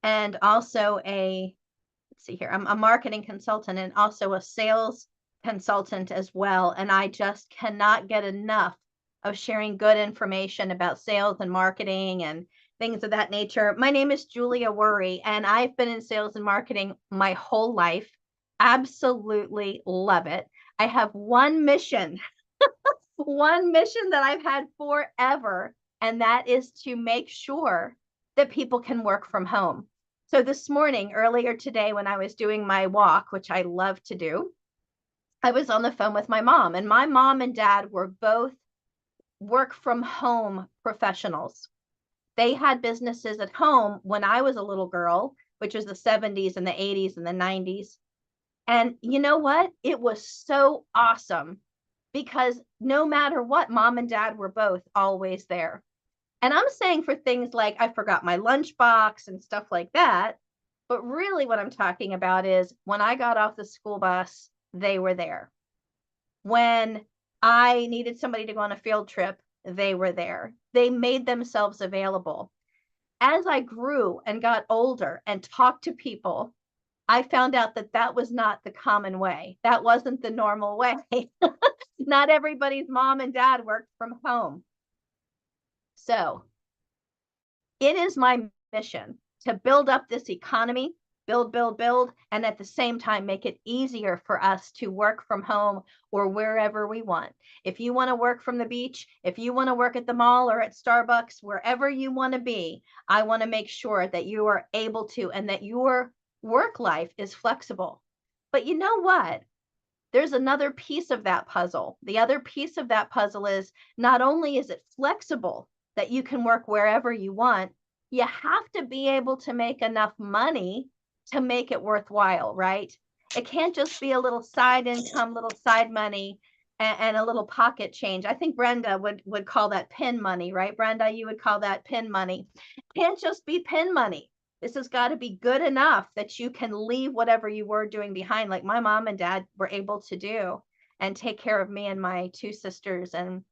and also let's see here, I'm a marketing consultant and also a sales consultant as well. And I just cannot get enough of sharing good information about sales and marketing and things of that nature. My name is Julia Werre, and I've been in sales and marketing my whole life. Absolutely love it. I have one mission, one mission that I've had forever, and that is to make sure that people can work from home. So this morning, earlier today, when I was doing my walk, which I love to do, I was on the phone with my mom, and my mom and dad were both work from home professionals. They had businesses at home when I was a little girl, which was the 70s and the 80s and the 90s. And you know what? It was so awesome because no matter what, mom and dad were both always there. And I'm saying for things like I forgot my lunchbox and stuff like that. But really, what I'm talking about is when I got off the school bus, they were there. When I needed somebody to go on a field trip, they were there. They made themselves available. As I grew and got older and talked to people, I found out that that was not the common way. That wasn't the normal way. Not everybody's mom and dad worked from home. So it is my mission to build up this economy, build, and at the same time, make it easier for us to work from home or wherever we want. If you want to work from the beach, if you want to work at the mall or at Starbucks, wherever you want to be, I want to make sure that you are able to and that your work life is flexible. But you know what? There's another piece of that puzzle. The other piece of that puzzle is not only is it flexible that you can work wherever you want, you have to be able to make enough money to make it worthwhile, right? It can't just be a little side income, little side money, and a little pocket change. I think Brenda would call that pin money, right? Brenda, you would call that pin money. It can't just be pin money. This has got to be good enough that you can leave whatever you were doing behind, like my mom and dad were able to do, and take care of me and my two sisters and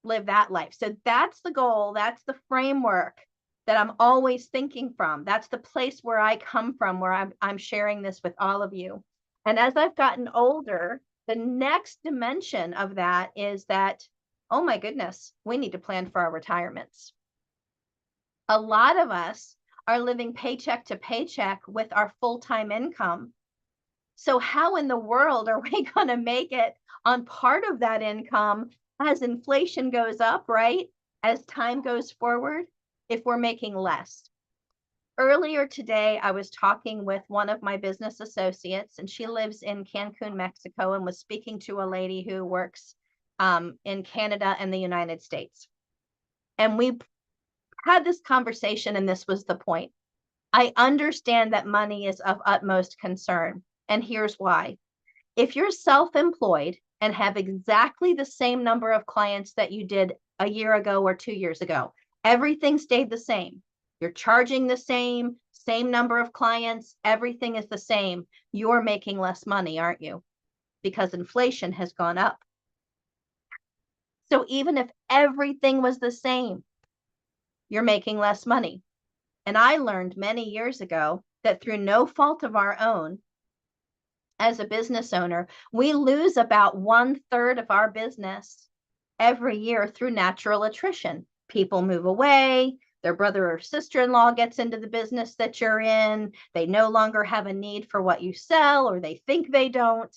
live that life. So that's the goal. That's the framework that I'm always thinking from. That's the place where I come from, where I'm sharing this with all of you. And as I've gotten older, the next dimension of that is that, oh my goodness, we need to plan for our retirements. A lot of us are living paycheck to paycheck with our full-time income. So how in the world are we going to make it on part of that income as inflation goes up, right? As time goes forward, if we're making less? Earlier today, I was talking with one of my business associates, and she lives in Cancun, Mexico, and was speaking to a lady who works in Canada and the United States. And we had this conversation, and this was the point. I understand that money is of utmost concern, and here's why. If you're self-employed and have exactly the same number of clients that you did a year ago or 2 years ago, everything stayed the same. You're charging the same number of clients, everything is the same. You're making less money, aren't you? Because inflation has gone up. So even if everything was the same, you're making less money. And I learned many years ago that through no fault of our own, as a business owner, we lose about 1/3 of our business every year through natural attrition. People move away, their brother or sister-in-law gets into the business that you're in, they no longer have a need for what you sell, or they think they don't,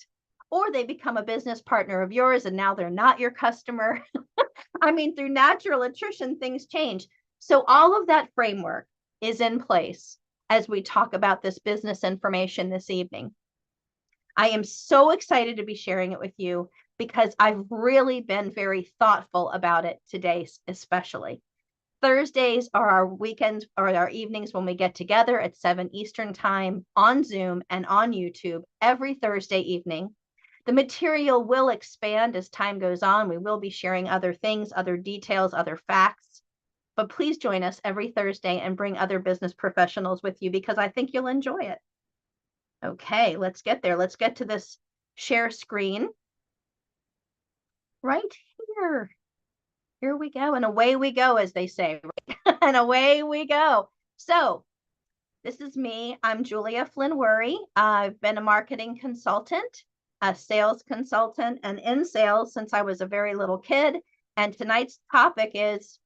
or they become a business partner of yours and now they're not your customer. I mean, through natural attrition, things change. So all of that framework is in place as we talk about this business information this evening. I am so excited to be sharing it with you because I've really been very thoughtful about it today, especially. Thursdays are our weekends or our evenings when we get together at 7 Eastern time on Zoom and on YouTube every Thursday evening. The material will expand as time goes on. We will be sharing other things, other details, other facts. But please join us every Thursday and bring other business professionals with you because I think you'll enjoy it. Okay, let's get there. Let's get to this share screen right here. Here we go. And away we go, as they say, right? And away we go. So This is me. I'm Julia Flynn Werre. I've been a marketing consultant, a sales consultant, and in sales since I was a very little kid. And tonight's topic is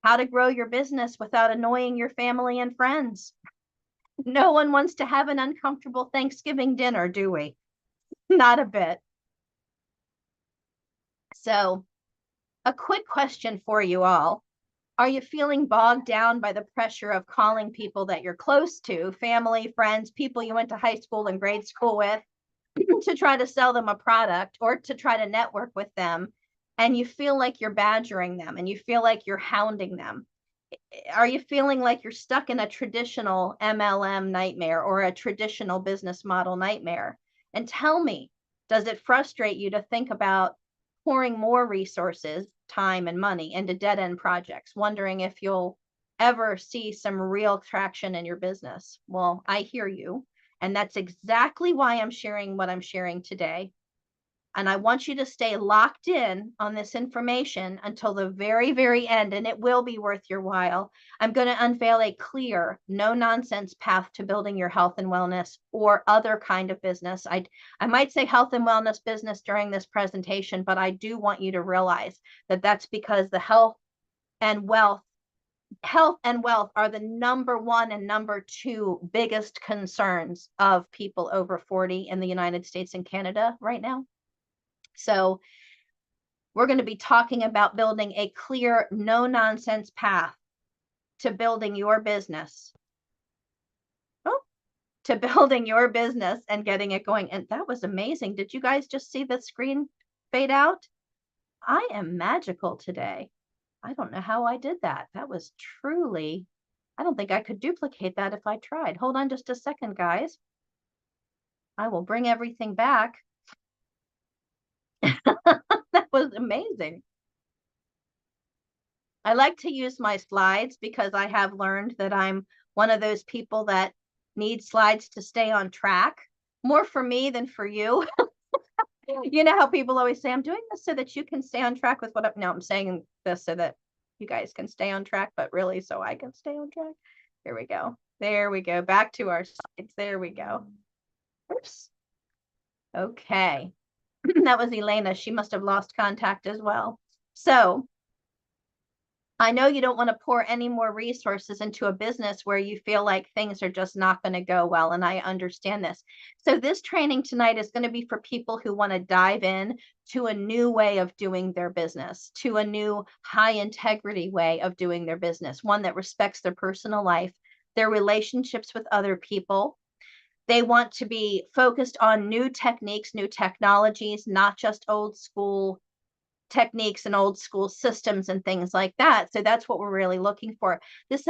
how to grow your business without annoying your family and friends. No one wants to have an uncomfortable Thanksgiving dinner, do we? Not a bit. So, a quick question for you all. Are you feeling bogged down by the pressure of calling people that you're close to, family, friends, people you went to high school and grade school with, to try to sell them a product or to try to network with them? And you feel like you're badgering them and you feel like you're hounding them. Are you feeling like you're stuck in a traditional MLM nightmare or a traditional business model nightmare? And tell me, does it frustrate you to think about pouring more resources, time, and money into dead end projects, wondering if you'll ever see some real traction in your business? Well, I hear you. And that's exactly why I'm sharing what I'm sharing today. And I want you to stay locked in on this information until the very, very end, and it will be worth your while. I'm going to unveil a clear, no nonsense path to building your health and wellness or other kind of business. I might say health and wellness business during this presentation, but I do want you to realize that that's because the and wealth and wealth are the number one and number two biggest concerns of people over 40 in the United States and Canada right now. So we're going to be talking about building a clear, no nonsense path to building your business. To building your business and getting it going. And that was amazing. Did you guys just see the screen fade out? I am magical today. I don't know how I did that. That was truly, I don't think I could duplicate that if I tried. Hold on just a second, guys. I will bring everything back. That was amazing. I like to use my slides because I have learned that I'm one of those people that need slides to stay on track, more for me than for you. You know how people always say, I'm doing this so that you can stay on track with what I'm, no, I'm saying this so that you guys can stay on track, but really so I can stay on track. Here we go. There we go. Back to our slides. There we go. Oops. Okay. That was Elena. She must have lost contact as well. So I know you don't want to pour any more resources into a business where you feel like things are just not going to go well. And I understand this. So this training tonight is going to be for people who want to dive in to a new way of doing their business, to a new high integrity way of doing their business, one that respects their personal life, their relationships with other people. They want to be focused on new techniques, new technologies, not just old school techniques and old school systems and things like that. So that's what we're really looking for. This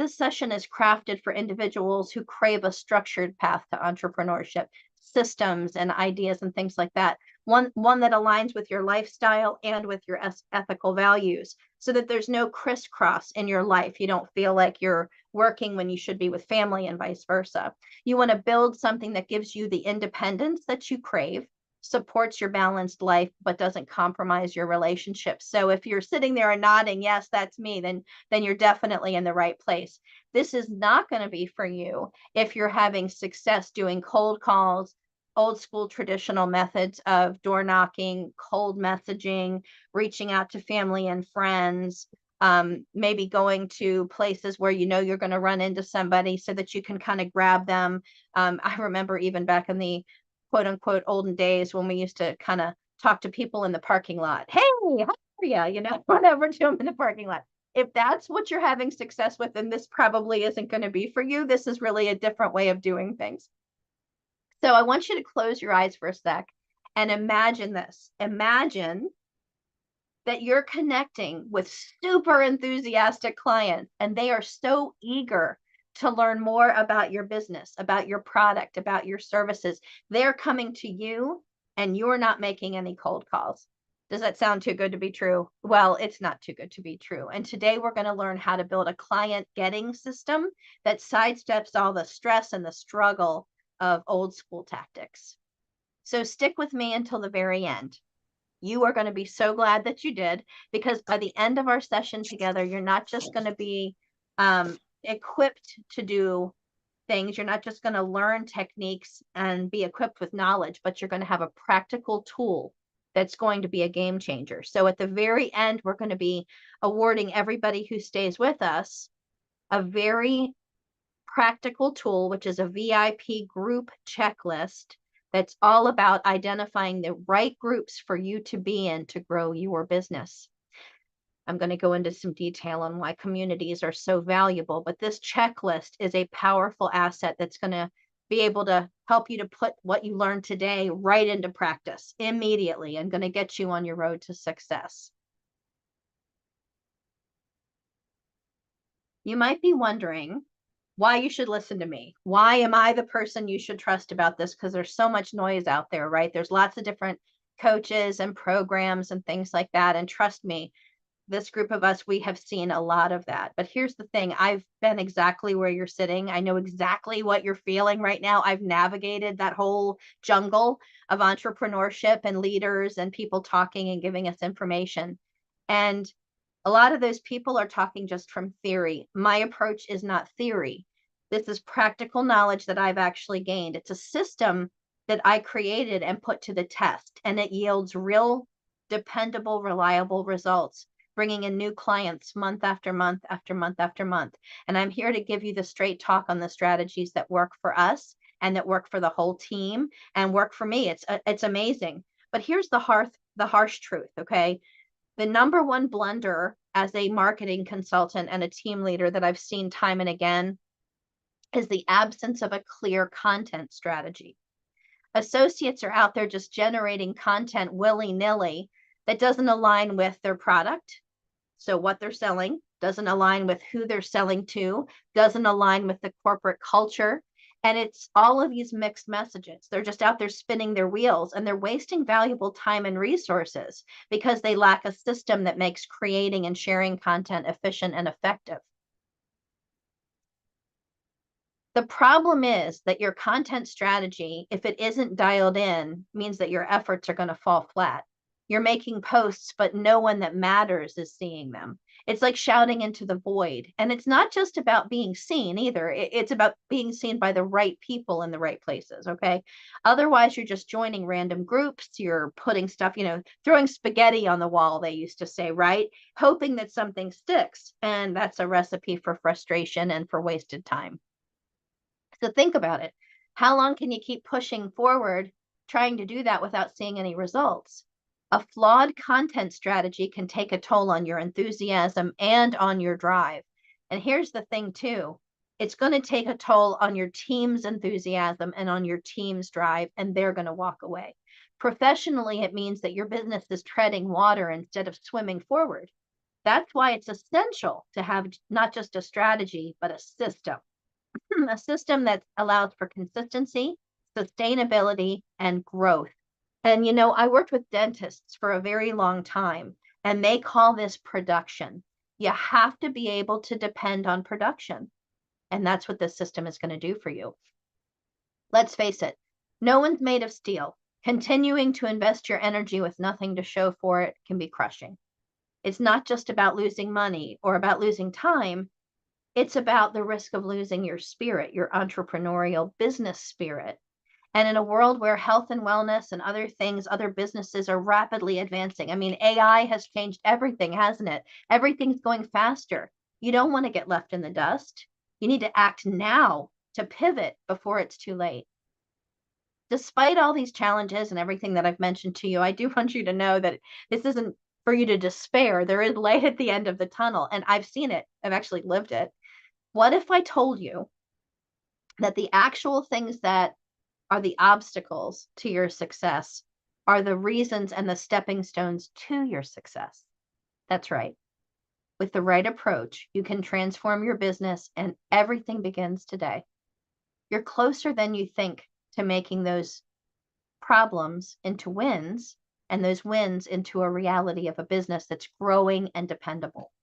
session is crafted for individuals who crave a structured path to entrepreneurship, systems and ideas and things like that. One that aligns with your lifestyle and with your ethical values, so that there's no crisscross in your life. You don't feel like you're working when you should be with family and vice versa. You want to build something that gives you the independence that you crave, supports your balanced life, but doesn't compromise your relationships. So if you're sitting there and nodding, yes, that's me, then you're definitely in the right place. This is not going to be for you if you're having success doing cold calls, old school traditional methods of door knocking, cold messaging, reaching out to family and friends, maybe going to places where you know you're going to run into somebody so that you can kind of grab them. I remember even back in the quote unquote olden days when we used to kind of talk to people in the parking lot. Hey, how are you? You know, run over to them in the parking lot. If that's what you're having success with, then this probably isn't going to be for you. This is really a different way of doing things. So I want you to close your eyes for a sec and imagine this. Imagine that you're connecting with super enthusiastic clients and they are so eager to learn more about your business, about your product, about your services. They're coming to you and you're not making any cold calls. Does that sound too good to be true? Well, it's not too good to be true. And today we're going to learn how to build a client getting system that sidesteps all the stress and the struggle of old school tactics. So stick with me until the very end. You are going to be so glad that you did, because by the end of our session together, you're not just going to be equipped to do things. You're not just going to learn techniques and be equipped with knowledge, but you're going to have a practical tool that's going to be a game changer. So at the very end, we're going to be awarding everybody who stays with us a very practical tool, which is a VIP group checklist that's all about identifying the right groups for you to be in to grow your business. I'm going to go into some detail on why communities are so valuable, but this checklist is a powerful asset that's going to be able to help you to put what you learned today right into practice immediately and going to get you on your road to success. You might be wondering why you should listen to me. Why am I the person you should trust about this? Because there's so much noise out there, right? There's lots of different coaches and programs and things like that. And trust me, this group of us, we have seen a lot of that. But here's the thing, I've been exactly where you're sitting. I know exactly what you're feeling right now. I've navigated that whole jungle of entrepreneurship and leaders and people talking and giving us information. And a lot of those people are talking just from theory. My approach is not theory. This is practical knowledge that I've actually gained. It's a system that I created and put to the test, and it yields real, dependable, reliable results, bringing in new clients month after month after month after month. And I'm here to give you the straight talk on the strategies that work for us and that work for the whole team and work for me. It's amazing. But here's the harsh truth, okay? The number one blunder as a marketing consultant and a team leader that I've seen time and again is the absence of a clear content strategy. Associates are out there just generating content willy-nilly that doesn't align with their product. So what they're selling doesn't align with who they're selling to, doesn't align with the corporate culture. And it's all of these mixed messages. They're just out there spinning their wheels and they're wasting valuable time and resources because they lack a system that makes creating and sharing content efficient and effective. The problem is that your content strategy, if it isn't dialed in, means that your efforts are going to fall flat. You're making posts, but no one that matters is seeing them. It's like shouting into the void. And it's not just about being seen either. It's about being seen by the right people in the right places. Okay. Otherwise, you're just joining random groups. You're putting stuff, throwing spaghetti on the wall, they used to say, right? Hoping that something sticks. And that's a recipe for frustration and for wasted time. So think about it. How long can you keep pushing forward trying to do that without seeing any results? A flawed content strategy can take a toll on your enthusiasm and on your drive. And here's the thing too, it's going to take a toll on your team's enthusiasm and on your team's drive, and they're going to walk away. Professionally, it means that your business is treading water instead of swimming forward. That's why it's essential to have not just a strategy, but a system. A system that allows for consistency, sustainability, and growth. And I worked with dentists for a very long time, and they call this production. You have to be able to depend on production. And that's what this system is going to do for you. Let's face it, no one's made of steel. Continuing to invest your energy with nothing to show for it can be crushing. It's not just about losing money or about losing time. It's about the risk of losing your spirit, your entrepreneurial business spirit. And in a world where health and wellness and other things, other businesses are rapidly advancing. I mean, AI has changed everything, hasn't it? Everything's going faster. You don't want to get left in the dust. You need to act now to pivot before it's too late. Despite all these challenges and everything that I've mentioned to you, I do want you to know that this isn't for you to despair. There is light at the end of the tunnel, and I've seen it. I've actually lived it. What if I told you that the actual things that are the obstacles to your success are the reasons and the stepping stones to your success? That's right. With the right approach, you can transform your business and everything begins today. You're closer than you think to making those problems into wins and those wins into a reality of a business that's growing and dependable.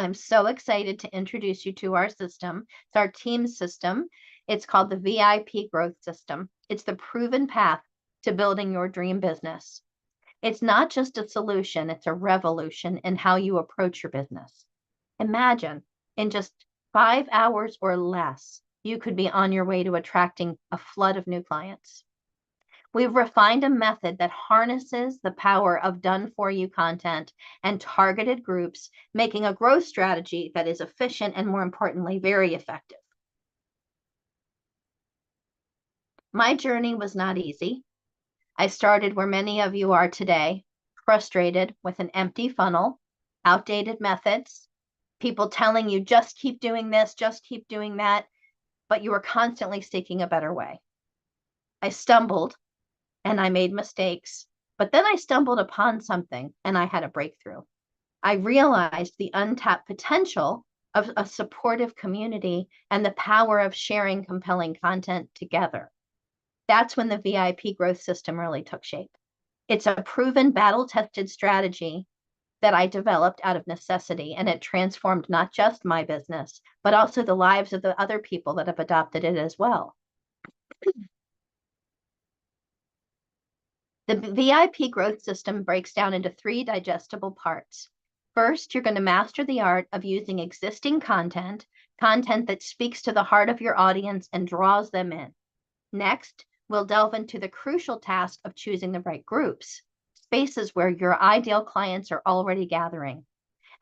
I'm so excited to introduce you to our system. It's our team system. It's called the VIP Growth System. It's the proven path to building your dream business. It's not just a solution, it's a revolution in how you approach your business. Imagine in just 5 hours or less, you could be on your way to attracting a flood of new clients. We've refined a method that harnesses the power of done-for-you content and targeted groups, making a growth strategy that is efficient and, more importantly, very effective. My journey was not easy. I started where many of you are today, frustrated with an empty funnel, outdated methods, people telling you just keep doing this, just keep doing that, but you were constantly seeking a better way. I stumbled and I made mistakes, but then I stumbled upon something and I had a breakthrough. I realized the untapped potential of a supportive community and the power of sharing compelling content together. That's when the VIP growth system really took shape. It's a proven, battle-tested strategy that I developed out of necessity, and it transformed not just my business, but also the lives of the other people that have adopted it as well. The VIP growth system breaks down into 3 digestible parts. First, you're going to master the art of using existing content that speaks to the heart of your audience and draws them in. Next, we'll delve into the crucial task of choosing the right groups, spaces where your ideal clients are already gathering.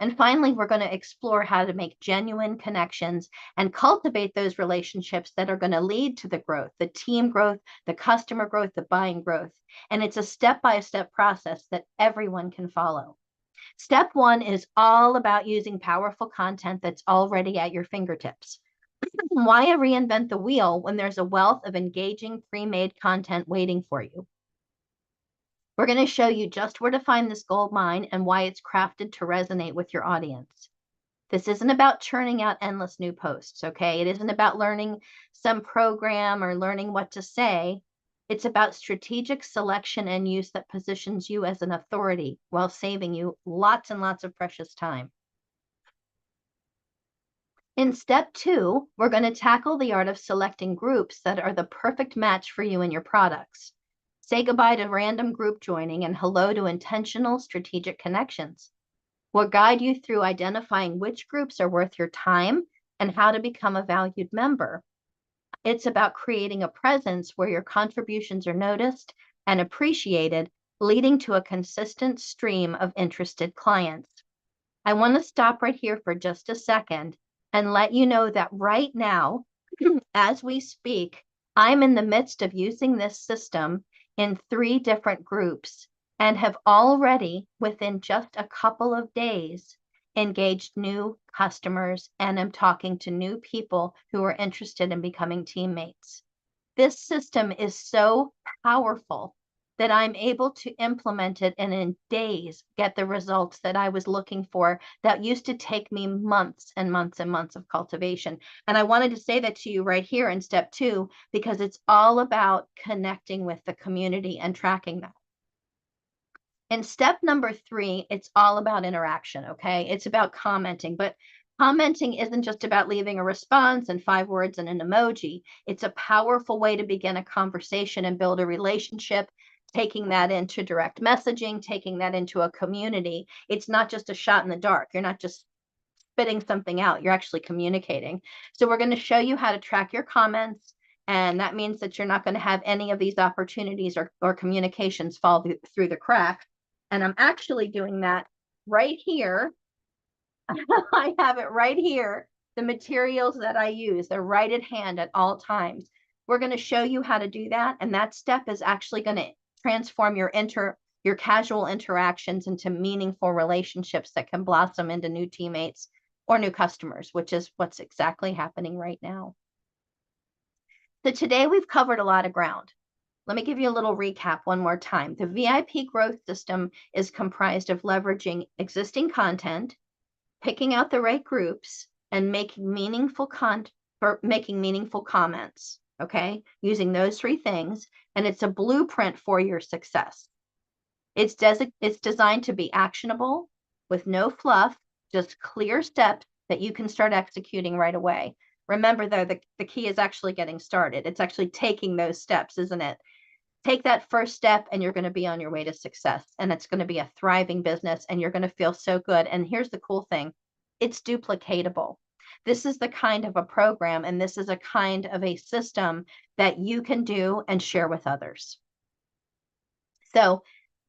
And finally, we're going to explore how to make genuine connections and cultivate those relationships that are going to lead to the growth, the team growth, the customer growth, the buying growth. And it's a step-by-step process that everyone can follow. Step 1 is all about using powerful content that's already at your fingertips. Why reinvent the wheel when there's a wealth of engaging pre-made content waiting for you? We're going to show you just where to find this gold mine and why it's crafted to resonate with your audience. This isn't about churning out endless new posts, okay? It isn't about learning some program or learning what to say. It's about strategic selection and use that positions you as an authority while saving you lots and lots of precious time. In step 2, we're going to tackle the art of selecting groups that are the perfect match for you and your products. Say goodbye to random group joining and hello to intentional strategic connections. We'll guide you through identifying which groups are worth your time and how to become a valued member. It's about creating a presence where your contributions are noticed and appreciated, leading to a consistent stream of interested clients. I want to stop right here for just a second and let you know that right now, as we speak, I'm in the midst of using this system in 3 different groups and have already, within just a couple of days, engaged new customers and am talking to new people who are interested in becoming teammates. This system is so powerful that I'm able to implement it and in days get the results that I was looking for that used to take me months and months and months of cultivation. And I wanted to say that to you right here in step 2, because it's all about connecting with the community and tracking that. In step number 3, it's all about interaction, okay? It's about commenting, but commenting isn't just about leaving a response and 5 words and an emoji. It's a powerful way to begin a conversation and build a relationship, taking that into direct messaging, taking that into a community. It's not just a shot in the dark. You're not just spitting something out. You're actually communicating. So we're going to show you how to track your comments. And that means that you're not going to have any of these opportunities or communications fall through the cracks. And I'm actually doing that right here. I have it right here. The materials that I use, they're right at hand at all times. We're going to show you how to do that. And that step is actually going to transform your casual interactions into meaningful relationships that can blossom into new teammates or new customers, which is what's exactly happening right now. So today we've covered a lot of ground. Let me give you a little recap one more time. The VIP growth system is comprised of leveraging existing content, picking out the right groups, and making meaningful comments, okay? Using those 3 things, and it's a blueprint for your success. It's designed to be actionable with no fluff, just clear steps that you can start executing right away. Remember, though, the key is actually getting started. It's actually taking those steps, isn't it? Take that first step and you're going to be on your way to success. And it's going to be a thriving business and you're going to feel so good. And here's the cool thing. It's duplicatable. This is the kind of a program, and this is a kind of a system that you can do and share with others. So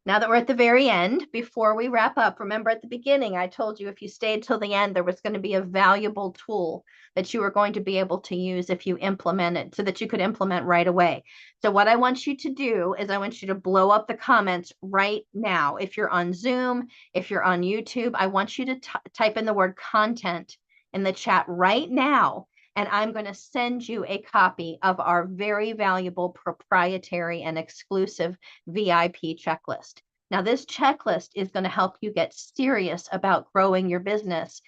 now that we're at the very end, before we wrap up, remember at the beginning, I told you if you stayed till the end, there was going to be a valuable tool that you were going to be able to use if you implement it so that you could implement right away. So what I want you to do is I want you to blow up the comments right now. If you're on Zoom, if you're on YouTube, I want you to type in the word content in the chat right now. And I'm going to send you a copy of our very valuable proprietary and exclusive VIP checklist. Now, this checklist is going to help you get serious about growing your business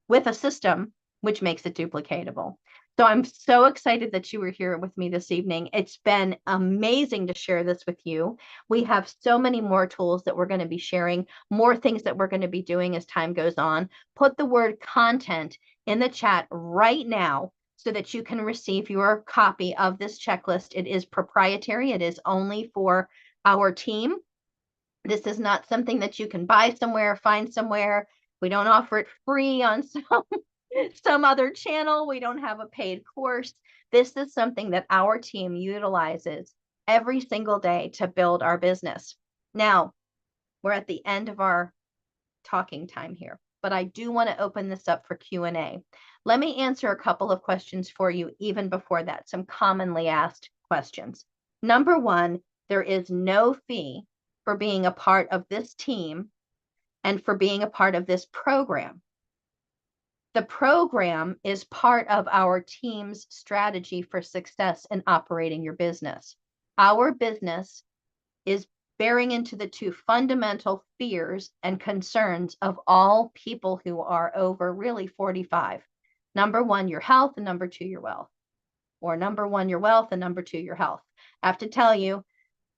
with a system which makes it duplicatable. So I'm so excited that you were here with me this evening. It's been amazing to share this with you. We have so many more tools that we're going to be sharing, more things that we're going to be doing as time goes on. Put the word content in the chat right now so that you can receive your copy of this checklist. It is proprietary. It is only for our team. This is not something that you can buy somewhere, find somewhere. We don't offer it free on some other channel. We don't have a paid course. This is something that our team utilizes every single day to build our business. Now, we're at the end of our talking time here, but I do want to open this up for Q&A. Let me answer a couple of questions for you even before that, some commonly asked questions. Number one, there is no fee for being a part of this team and for being a part of this program. The program is part of our team's strategy for success in operating your business. Our business is bearing into the two fundamental fears and concerns of all people who are over really 45. Number one, your health, and number two, your wealth. Or number one, your wealth, and number two, your health. I have to tell you,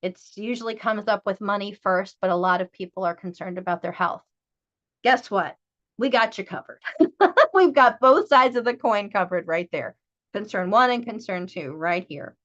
it's usually comes up with money first, but a lot of people are concerned about their health. Guess what? We got you covered. We've got both sides of the coin covered right there. Concern one and concern two right here.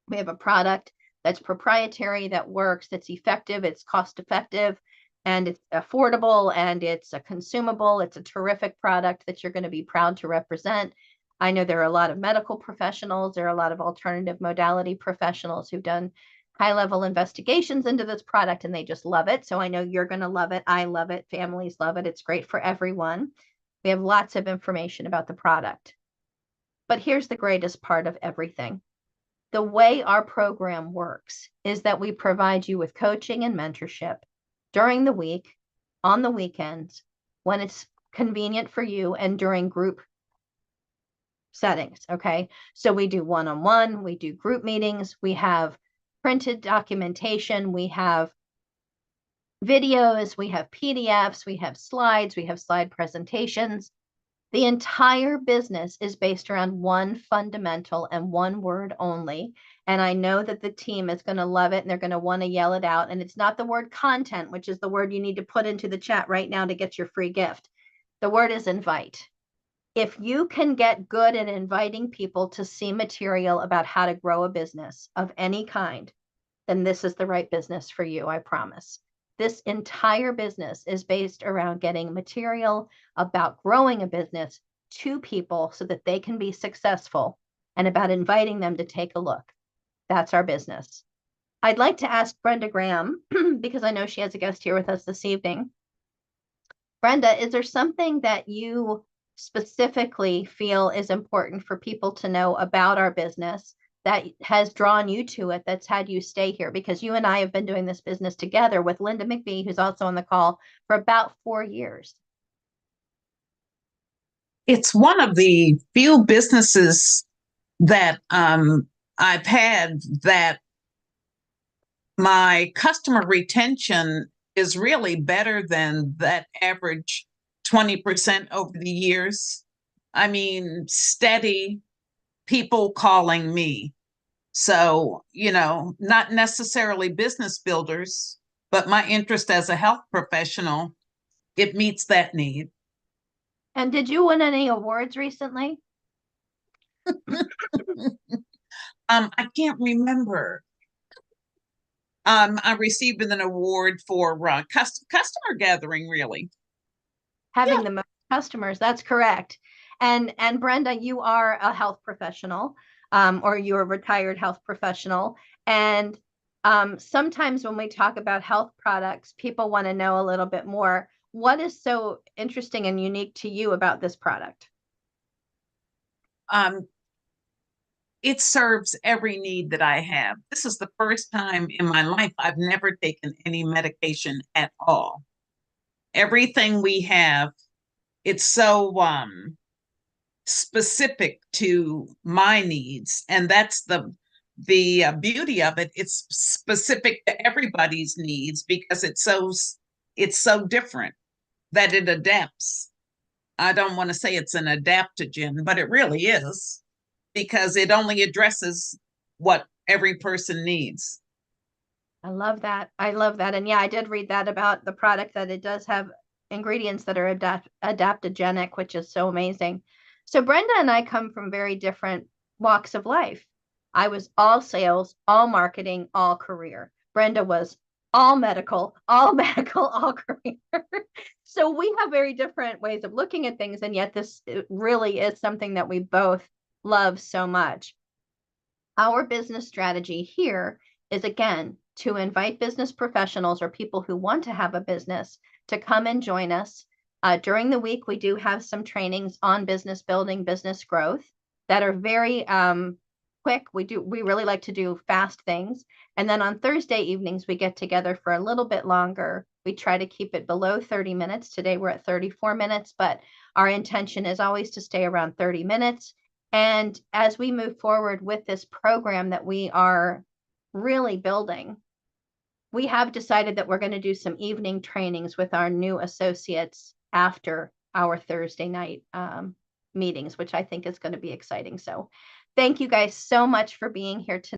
We have a product that's proprietary, that works, it's effective, it's cost effective, and it's affordable, and it's a consumable. It's a terrific product that you're going to be proud to represent. I know there are a lot of medical professionals, there are a lot of alternative modality professionals who've done high-level investigations into this product, and they just love it. So I know you're going to love it. I love it. Families love it. It's great for everyone. We have lots of information about the product. But here's the greatest part of everything. The way our program works is that we provide you with coaching and mentorship during the week, on the weekends, when it's convenient for you, and during group settings, okay? So we do one-on-one, we do group meetings, we have printed documentation, we have videos, we have PDFs, we have slides, we have slide presentations. The entire business is based around one fundamental and one word only. And I know that the team is going to love it and they're going to want to yell it out. And it's not the word content, which is the word you need to put into the chat right now to get your free gift. The word is invite. If you can get good at inviting people to see material about how to grow a business of any kind, then this is the right business for you, I promise. This entire business is based around getting material about growing a business to people so that they can be successful, and about inviting them to take a look. That's our business. I'd like to ask Brenda Graham, because I know she has a guest here with us this evening. Brenda, is there something that you specifically feel is important for people to know about our business that has drawn you to it, that's had you stay here? Because you and I have been doing this business together with Linda McBee, who's also on the call, for about 4 years. It's one of the few businesses that I've had that my customer retention is really better than that average 20% over the years. I mean, steady people calling me. So, not necessarily business builders, but my interest as a health professional, it meets that need. And did you win any awards recently? I can't remember. I received an award for customer gathering, really. Having the most customers, that's correct. And Brenda, you are a health professional, or you're a retired health professional. And sometimes when we talk about health products, people want to know a little bit more. What is so interesting and unique to you about this product? Um, it serves every need that I have. This is the first time in my life I've never taken any medication at all. Everything we have, it's so specific to my needs, and that's the beauty of it. It's specific to everybody's needs because it's so different that it adapts. I don't want to say it's an adaptogen, but it really is because it only addresses what every person needs. I love that. I love that. And yeah, I did read that about the product, that it does have ingredients that are adaptogenic, which is so amazing. So Brenda and I come from very different walks of life. I was all sales, all marketing, all career. Brenda was all medical, all career. So we have very different ways of looking at things, and yet this really is something that we both love so much. Our business strategy here is, again, to invite business professionals or people who want to have a business to come and join us. During the week, we do have some trainings on business building, business growth that are very quick. We really like to do fast things. And then on Thursday evenings, we get together for a little bit longer. We try to keep it below 30 minutes. Today we're at 34 minutes, but our intention is always to stay around 30 minutes. And as we move forward with this program that we are really building, we have decided that we're going to do some evening trainings with our new associates after our Thursday night meetings, which I think is going to be exciting. So thank you guys so much for being here tonight.